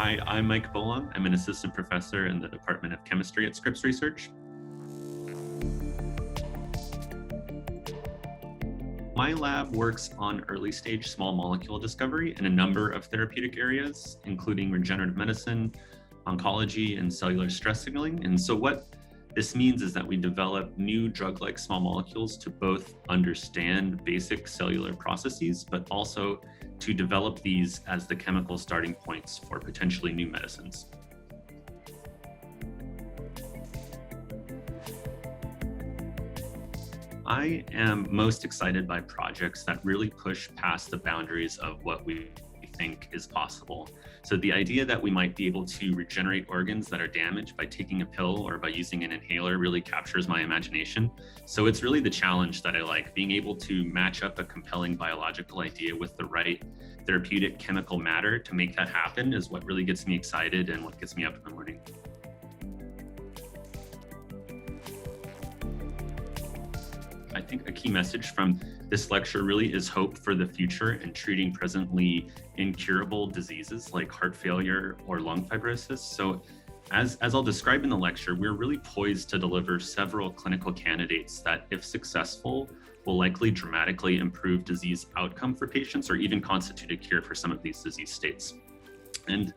Hi, I'm Mike Bollong. I'm an assistant professor in the Department of Chemistry at Scripps Research. My lab works on early stage small molecule discovery in a number of therapeutic areas, including regenerative medicine, oncology, and cellular stress signaling. And so what this means is that we develop new drug-like small molecules to both understand basic cellular processes, but also to develop these as the chemical starting points for potentially new medicines. I am most excited by projects that really push past the boundaries of what we think is possible. So the idea that we might be able to regenerate organs that are damaged by taking a pill or by using an inhaler really captures my imagination. So it's really the challenge that I like, being able to match up a compelling biological idea with the right therapeutic chemical matter to make that happen is what really gets me excited and what gets me up in the morning. I think a key message from this lecture really is hope for the future in treating presently incurable diseases like heart failure or lung fibrosis. So as I'll describe in the lecture, we're really poised to deliver several clinical candidates that, if successful, will likely dramatically improve disease outcome for patients or even constitute a cure for some of these disease states. And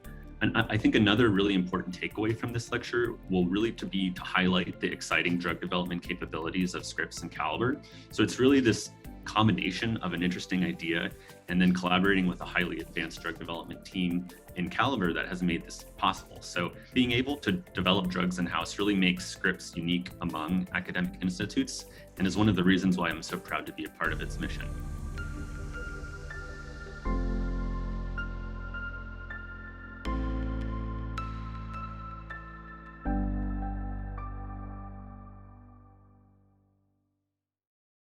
I think another really important takeaway from this lecture will really to highlight the exciting drug development capabilities of Scripps and Caliber. So it's really this combination of an interesting idea and then collaborating with a highly advanced drug development team in Caliber that has made this possible. So being able to develop drugs in-house really makes Scripps unique among academic institutes and is one of the reasons why I'm so proud to be a part of its mission.